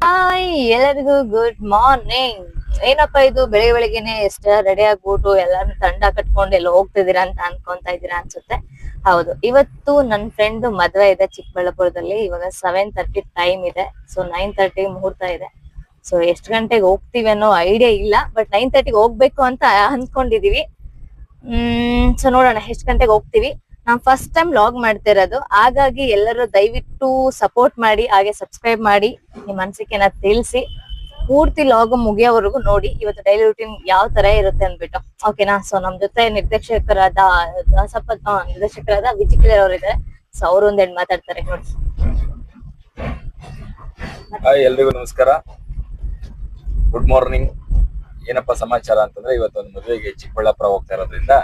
Hi ಎಲ್ಲರಿಗೂ good morning. ಏನಪ್ಪಾ ಇದು ಬೆಳಿಗ್ಗೆನೆ ಎಷ್ಟ ರೆಡಿ ಆಗ್ಬಿಟ್ಟು ಎಲ್ಲಾರು ತಂಡ ಕಟ್ಕೊಂಡು ಎಲ್ಲ ಹೋಗ್ತಿದೀರಾ ಅಂತ ಅನ್ಕೊಂತಾ ಇದೀರಾ ಅನ್ಸುತ್ತೆ. ಹೌದು, ಇವತ್ತು ನನ್ ಫ್ರೆಂಡ್ ಮದ್ವೆ ಇದೆ ಚಿಕ್ಕಬಳ್ಳಾಪುರದಲ್ಲಿ. ಇವಾಗ 7:30 ಟೈಮ್ ಇದೆ. ಸೊ 9:30 ಮುಹೂರ್ತ ಇದೆ. ಸೊ ಎಷ್ಟ್ ಗಂಟೆಗೆ ಹೋಗ್ತೀವಿ ಅನ್ನೋ ಐಡಿಯಾ ಇಲ್ಲ, ಬಟ್ 9:30 ಹೋಗ್ಬೇಕು ಅಂತ ಅನ್ಕೊಂಡಿದೀವಿ. ಸೊ ನೋಡೋಣ ಎಷ್ಟ್ ಗಂಟೆಗೆ ಹೋಗ್ತೀವಿ. ನಾನ್ ಫಸ್ಟ್ ಟೈಮ್ ಲಾಗ್ ಮಾಡ್ತಿರೋದು, ಹಾಗಾಗಿ ಎಲ್ಲರೂ ದಯವಿಟ್ಟು ಸಪೋರ್ಟ್ ಮಾಡಿ, ಹಾಗೆ ಸಬ್ಸ್ಕ್ರೈಬ್ ಮಾಡಿ, ನಿಮ್ ಅನ್ಸಿಕೆನ ತಿಳಿಸಿ. ಪೂರ್ತಿ ಲಾಗ್ ಮುಗಿಯೋವರೆಗೂ ನೋಡಿ ಇವತ್ತು ಡೈಲಿ ರೂಟೀನ್ ಯಾವ ತರ ಇರುತ್ತೆ ಅಂದ್ಬಿಟ್ಟು. ಓಕೆನಾ? ಸೊ ನಮ್ ಜೊತೆ ನಿರ್ದೇಶಕರಾದ ವಿಜಿಕಿಲರ್ ಅವರು ಇದ್ದಾರೆ. ಸೊ ಅವ್ರು ಒಂದೆರಡು ಮಾತಾಡ್ತಾರೆ ನೋಡಿ. ಹಾಯ್, ಎಲ್ರಿಗೂ ನಮಸ್ಕಾರ, ಗುಡ್ ಮಾರ್ನಿಂಗ್. ಏನಪ್ಪಾ ಸಮಾಚಾರ ಅಂತಂದ್ರೆ, ಇವತ್ತೊಂದು ಮದುವೆಗೆ ಚಿಕ್ಕಬಳ್ಳಾಪುರ ಹೋಗ್ತಾ ಇರೋದ್ರಿಂದ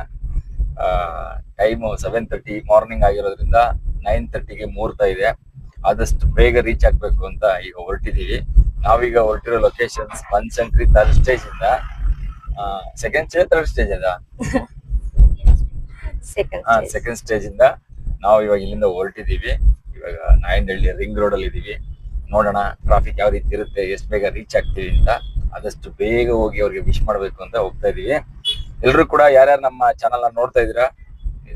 ಟೈಮು 7:30 ಮಾರ್ನಿಂಗ್ ಆಗಿರೋದ್ರಿಂದ 9:30ಗೆ ಮುಹೂರ್ತ ಇದೆ. ಆದಷ್ಟು ಬೇಗ ರೀಚ್ ಆಗ್ಬೇಕು ಅಂತ ಈಗ ಹೊರಟಿದೀವಿ. ನಾವೀಗ ಹೊರಟಿರೋ ಲೊಕೇಶನ್ಸ್ ಬನಶಂಕರಿ ಥರ್ಡ್ ಸ್ಟೇಜ್ ಇಂದ ಥರ್ಡ್ ಸ್ಟೇಜ್ ಅದ ಸೆಕೆಂಡ್ ಸ್ಟೇಜ್ ಇಂದ ನಾವು ಇವಾಗ ಇಲ್ಲಿಂದ ಹೊರಟಿದೀವಿ. ಇವಾಗ ನಾಯಂಡಹಳ್ಳಿ ರಿಂಗ್ ರೋಡ್ ಅಲ್ಲಿ ಇದೀವಿ. ನೋಡೋಣ ಟ್ರಾಫಿಕ್ ಯಾವ ರೀತಿ ಇರುತ್ತೆ, ಎಷ್ಟು ಬೇಗ ರೀಚ್ ಆಗ್ತೀವಿ ಅಂತ. ಆದಷ್ಟು ಬೇಗ ಹೋಗಿ ಅವ್ರಿಗೆ ವಿಶ್ ಮಾಡ್ಬೇಕು ಅಂತ ಹೋಗ್ತಾ ಇದೀವಿ. ಎಲ್ರು ಕೂಡ ಯಾರ್ಯಾರು ನಮ್ಮ ಚಾನಲ್ ನೋಡ್ತಾ ಇದೀರಾ,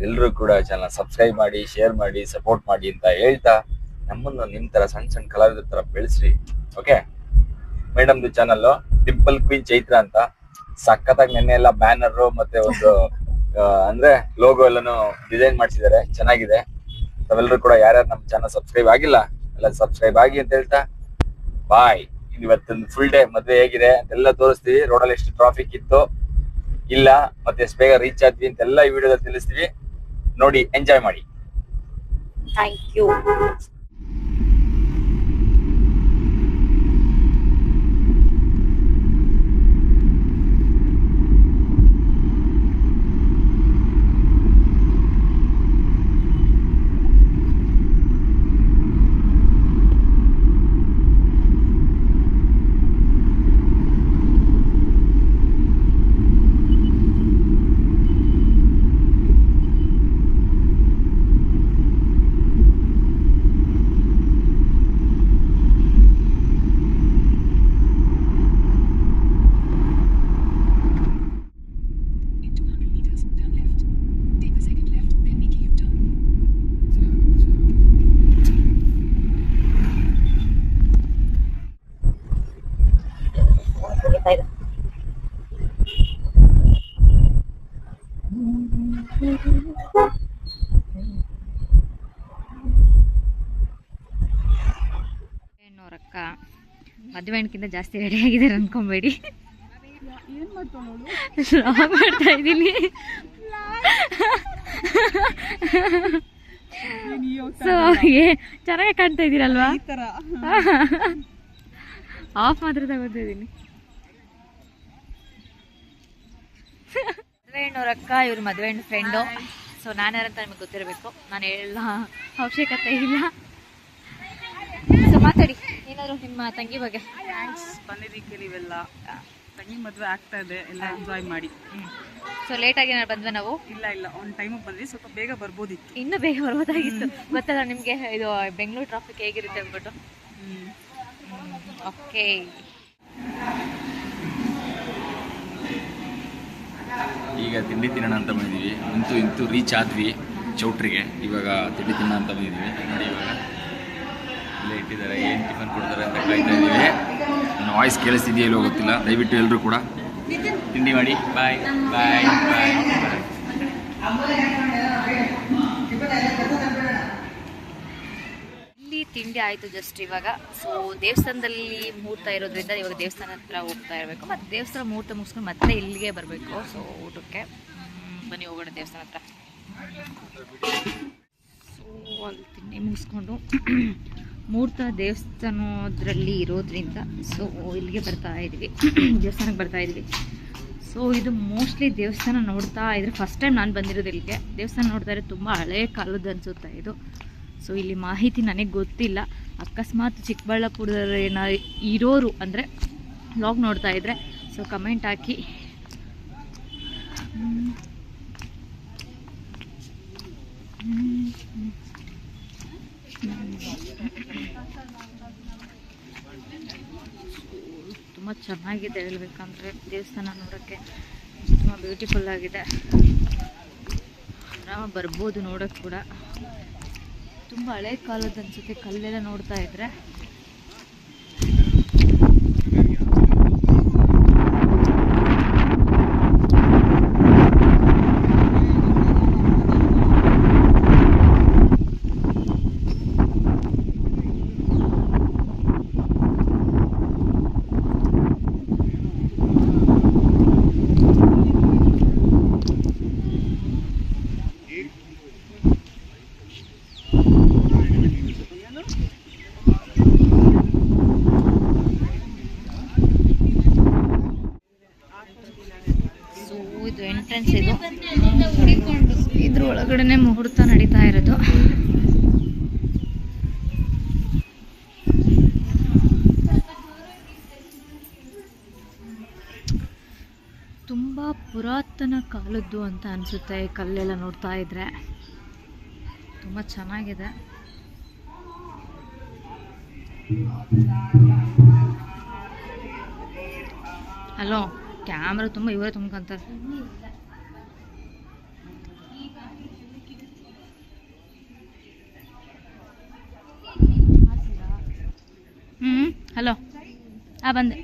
ಎಲ್ರು ಕೂಡ ಚಾನಲ್ ಸಬ್ಸ್ಕ್ರೈಬ್ ಮಾಡಿ, ಶೇರ್ ಮಾಡಿ, ಸಪೋರ್ಟ್ ಮಾಡಿ ಅಂತ ಹೇಳ್ತಾ, ನಮ್ಮನ್ನು ನಿಮ್ ತರ ಸಣ್ಣ ಸಣ್ಣ ಕಲಾವಿದರ ತರ ಬೆಳೆಸ್ರಿ. ಓಕೆ, ಮೇಡಮ್ದು ಚಾನಲ್ ಡಿಂಪಲ್ ಕ್ವೀನ್ ಚೈತ್ರ ಅಂತ. ಸಖತ್ತಾಗಿ ನೆನ್ನೆ ಎಲ್ಲ ಬ್ಯಾನರ್ ಮತ್ತೆ ಒಂದು ಅಂದ್ರೆ ಲೋಗೋ ಎಲ್ಲಾನು ಡಿಸೈನ್ ಮಾಡಿಸಿದ್ದಾರೆ, ಚೆನ್ನಾಗಿದೆ. ತಾವೆಲ್ಲರೂ ಕೂಡ ಯಾರ್ಯಾರು ನಮ್ಮ ಚಾನಲ್ ಸಬ್ಸ್ಕ್ರೈಬ್ ಆಗಿಲ್ಲ ಎಲ್ಲ ಸಬ್ಸ್ಕ್ರೈಬ್ ಆಗಿ ಅಂತ ಹೇಳ್ತಾ ಬಾಯ್. ಇವತ್ತೊಂದು ಫುಲ್ ಡೇ ಮದ್ವೆ ಹೇಗಿದೆ ಅಂತೆಲ್ಲ ತೋರಿಸ್ತೀವಿ. ರೋಡಲ್ಲಿ ಎಷ್ಟು ಟ್ರಾಫಿಕ್ ಇತ್ತು ಇಲ್ಲ, ಮತ್ತೆ ಎಷ್ಟು ಬೇಗ ರೀಚ್ ಆದ್ವಿ ಅಂತೆಲ್ಲ ಈ ವಿಡಿಯೋದಲ್ಲಿ ತಿಳಿಸ್ತೀವಿ. ನೋಡಿ, ಎಂಜಾಯ್ ಮಾಡಿ. Thank you. ಅಕ್ಕ ಮದುವೆ ಹೆಣ್ಕಿಂತ ಜಾಸ್ತಿ ರೆಡಿ ಆಗಿದ್ದಾರೆ ಅನ್ಕೊಂಬೇಡಿ. ಮಾಡ್ತಾ ಇದ್ದೀನಿ. ಸೊ ಚೆನ್ನಾಗಿ ಕಾಣ್ತಾ ಇದ್ದೀರಲ್ವಾ? ಆಫ್ ಮಾತ್ರ ತಗೋತಾ ಇದ್ದೀನಿ. ಮದುವೆ ಹೆಣ್ಣವ್ರ ಅಕ್ಕ, ಇವ್ರು ಮದುವೆ ಹೆಣ್ಣು ಫ್ರೆಂಡು. ಸೊ ನಾನು ಯಾರಂತ ನಿಮಗೆ ಗೊತ್ತಿರಬೇಕು, ನಾನು ಹೇಳ ಅವಶ್ಯಕತೆ ಇಲ್ಲ. ಸೊ ಮಾತಾಡಿ ಏನಾದ್ರು ನಿಮ್ಮ ತಂಗಿ ಬಗ್ಗೆ. ಥ್ಯಾಂಕ್ಸ್, ಬಂದಿದ್ದಕ್ಕೆ ನೀವೆಲ್ಲ. ತಂಗಿ ಮದುವೆ ಆಗ್ತಾ ಇದೆ, ಎಲ್ಲ ಎಂಜಾಯ್ ಮಾಡಿ. ಸೊ ಲೇಟಾಗಿ ಬಂದ್ವಿ ನಾವು. ಇಲ್ಲ ಒಂದು ಟೈಮಿಗೆ ಬಂದ್ವಿ, ಸ್ವಲ್ಪ ಬೇಗ ಬರ್ಬೋದಿತ್ತು. ಇನ್ನೂ ಬೇಗ ಬರ್ಬೋದಾಗಿತ್ತು. ಗೊತ್ತಲ್ಲ ನಿಮಗೆ ಇದು ಬೆಂಗಳೂರು ಟ್ರಾಫಿಕ್ ಹೇಗಿರುತ್ತೆ ಅಂದ್ಬಿಟ್ಟು. ಓಕೆ, ಈಗ ತಿಂಡಿ ತಿನ್ನೋಣ ಅಂತ ಬಂದಿದ್ದೀವಿ. ಇಂತೂ ರೀಚ್ ಆದ್ವಿ ಚೌಟ್ರಿಗೆ. ಇವಾಗ ತಿಂಡಿ ತಿನ್ನೋಣ ಅಂತ ಬಂದಿದ್ದೀವಿ. ನೋಡಿ, ಇವಾಗ ಇಲ್ಲೇ ಇಟ್ಟಿದ್ದಾರೆ, ಏನು ಟಿಫನ್ ಕೊಡ್ತಾರೆ ಅಂತ ಕಾಯ್ತಾ ಇದ್ದೀವಿ. ನನ್ನ ವಾಯ್ಸ್ ಕೇಳಿಸ್ತಿದೆಯಾ ಇಲ್ಲೋ ಗೊತ್ತಿಲ್ಲ. ದಯವಿಟ್ಟು ಎಲ್ಲರೂ ಕೂಡ ತಿಂಡಿ ಮಾಡಿ. ಬಾಯ್ ಬಾಯ್ ಬಾಯ್. ಇಲ್ಲಿ ತಿಂಡಿ ಆಯಿತು ಜಸ್ಟ್ ಇವಾಗ. ಸೊ ದೇವಸ್ಥಾನದಲ್ಲಿ ಮುಹೂರ್ತ ಇರೋದ್ರಿಂದ ಇವಾಗ ದೇವಸ್ಥಾನ ಹತ್ರ ಹೋಗ್ತಾ ಇರಬೇಕು. ಮತ್ತು ದೇವಸ್ಥಾನ ಮುಹೂರ್ತ ಮುಗಿಸ್ಕೊಂಡು ಮತ್ತೆ ಇಲ್ಲಿಗೆ ಬರಬೇಕು. ಸೊ ಊಟಕ್ಕೆ ಬನ್ನಿ ಹೋಗೋಣ ದೇವಸ್ಥಾನ ಹತ್ರ. ಸೊ ಅಲ್ಲಿ ತಿಂಡಿ ಮುಗಿಸ್ಕೊಂಡು ಮುಹೂರ್ತ ದೇವಸ್ಥಾನದ್ರಲ್ಲಿ ಇರೋದ್ರಿಂದ ಸೊ ಇಲ್ಲಿಗೆ ಬರ್ತಾ ಇದ್ದೀವಿ, ದೇವಸ್ಥಾನಕ್ಕೆ ಬರ್ತಾ ಇದ್ದೀವಿ. ಸೊ ಇದು ಮೋಸ್ಟ್ಲಿ ದೇವಸ್ಥಾನ ನೋಡ್ತಾ ಇದ್ರೆ ಫಸ್ಟ್ ಟೈಮ್ ನಾನು ಬಂದಿರೋದು ಇಲ್ಲಿಗೆ. ದೇವಸ್ಥಾನ ನೋಡ್ತಾ ಇದ್ರೆ ತುಂಬ ಹಳೆಯ ಕಾಲದ್ದು ಅನಿಸುತ್ತೆ ಇದು. ಸೊ ಇಲ್ಲಿ ಮಾಹಿತಿ ನನಗೆ ಗೊತ್ತಿಲ್ಲ. ಅಕಸ್ಮಾತ್ ಚಿಕ್ಕಬಳ್ಳಾಪುರದಲ್ಲಿ ಏನಾದ್ರು ಇರೋರು ಅಂದರೆ ವ್ಲಾಗ್ ನೋಡ್ತಾ ಇದ್ದರೆ ಸೊ ಕಮೆಂಟ್ ಹಾಕಿ. ತುಂಬ ಚೆನ್ನಾಗಿದೆ ಹೇಳ್ಬೇಕಂದ್ರೆ. ದೇವಸ್ಥಾನ ನೋಡೋಕ್ಕೆ ತುಂಬ ಬ್ಯೂಟಿಫುಲ್ ಆಗಿದೆ. ಆರಾಮಾಗಿ ಬರ್ಬೋದು ನೋಡೋಕ್ಕೆ ಕೂಡ. ತುಂಬ ಹಳೆ ಕಾಲದ ಅನಿಸುತ್ತೆ ಕಲ್ಲೆಲ್ಲ ನೋಡ್ತಾ ಇದ್ರೆ. ಇದು ಎಂಟ್ರೆನ್ಸ್. ಇದು ಇದ್ರ ಒಳಗಡೆ ಮುಹೂರ್ತ ನಡೀತಾ ಇರೋದು. ತುಂಬ ಪುರಾತನ ಕಾಲದ್ದು ಅಂತ ಅನಿಸುತ್ತೆ ಈ ಕಲ್ಲೆಲ್ಲ ನೋಡ್ತಾ ಇದ್ರೆ. ತುಂಬ ಚೆನ್ನಾಗಿದೆ. ಹಲೋ, ಕ್ಯಾಮ್ರಾ ತುಂಬ ಇವರೇ ತುಂಬ್ಕೊಂತಾರೆ. ಹಲೋ, ಬಂದೆ.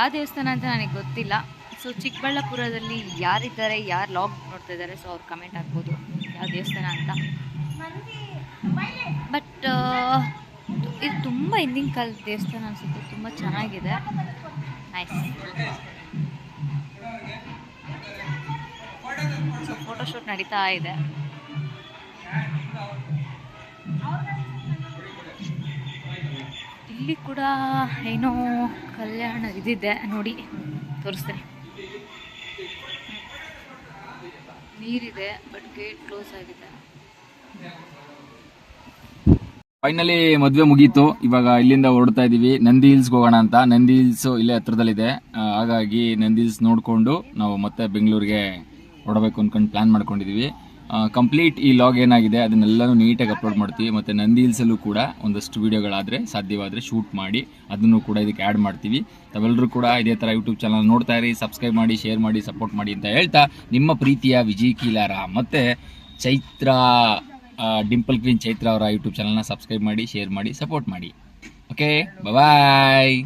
ಯಾವ ದೇವಸ್ಥಾನ ಅಂತ ನನಗೆ ಗೊತ್ತಿಲ್ಲ. ಸೊ ಚಿಕ್ಕಬಳ್ಳಾಪುರದಲ್ಲಿ ಯಾರಿದ್ದಾರೆ, ಯಾರು ಲಾಗ್ ನೋಡ್ತಾ ಇದ್ದಾರೆ, ಸೊ ಅವ್ರು ಕಮೆಂಟ್ ಹಾಕ್ಬೋದು ಯಾವ ದೇವಸ್ಥಾನ ಅಂತ. ಬಟ್ ಇದು ತುಂಬ ಹಿಂದಿನ ಕಾಲದ ದೇವಸ್ಥಾನ ಅನಿಸುತ್ತೆ. ತುಂಬ ಚೆನ್ನಾಗಿದೆ. ನೈಸ್. ಸೊ ಫೋಟೋಶೂಟ್ ನಡೀತಾ ಇದೆ. ಇಲ್ಲಿ ಕೂಡ ಏನೋ ಕಲ್ಯಾಣ ಇದಿದೆ ನೋಡಿ, ತೋರಿಸ್ತೀನಿ. ನೀರಿದೆ ಬಟ್ ಗೇಟ್ ಕ್ಲೋಸ್ ಆಗಿದೆ. ಫೈನಲಿ ಮದುವೆ ಮುಗೀತು. ಇವಾಗ ಇಲ್ಲಿಂದ ಹೊರಡ್ತಾ ಇದೀವಿ. ನಂದಿ ಹಿಲ್ಸ್ಗೆ ಹೋಗೋಣ ಅಂತ. ನಂದಿ ಹಿಲ್ಸ್ ಇಲ್ಲೇ ಹತ್ರದಲ್ಲಿದೆ. ಹಾಗಾಗಿ ನಂದಿ ಹಿಲ್ಸ್ ನೋಡಿಕೊಂಡು ನಾವು ಮತ್ತೆ ಬೆಂಗಳೂರಿಗೆ ಹೊರಡಬೇಕು ಅಂದ್ಕೊಂಡು ಪ್ಲಾನ್ ಮಾಡ್ಕೊಂಡಿದೀವಿ. ಕಂಪ್ಲೀಟ್ ಈ ಲಾಗ್ ಏನಾಗಿದೆ ಅದನ್ನೆಲ್ಲನೂ ನೀಟಾಗಿ ಅಪ್ಲೋಡ್ ಮಾಡ್ತೀವಿ. ಮತ್ತು ನಂದಿ ಹಿಲ್ಸಲ್ಲೂ ಕೂಡ ಒಂದಷ್ಟು ವೀಡಿಯೋಗಳಾದರೆ ಸಾಧ್ಯವಾದರೆ ಶೂಟ್ ಮಾಡಿ ಅದನ್ನು ಕೂಡ ಇದಕ್ಕೆ ಆ್ಯಡ್ ಮಾಡ್ತೀವಿ. ತಾವೆಲ್ಲರೂ ಕೂಡ ಇದೇ ಥರ ಯೂಟ್ಯೂಬ್ ಚಾನಲ್ ನೋಡ್ತಾ ಇರಿ, ಸಬ್ಸ್ಕ್ರೈಬ್ ಮಾಡಿ, ಶೇರ್ ಮಾಡಿ, ಸಪೋರ್ಟ್ ಮಾಡಿ ಅಂತ ಹೇಳ್ತಾ ನಿಮ್ಮ ಪ್ರೀತಿಯ ವಿಜಯ್ ಕೀಲಾರ ಮತ್ತು ಚೈತ್ರ ಡಿಂಪಲ್ ಕ್ವೀನ್ ಚೈತ್ರ ಅವರ ಯೂಟ್ಯೂಬ್ ಚಾನಲ್ನ ಸಬ್ಸ್ಕ್ರೈಬ್ ಮಾಡಿ, ಶೇರ್ ಮಾಡಿ, ಸಪೋರ್ಟ್ ಮಾಡಿ. ಓಕೆ, ಬಾಯ್.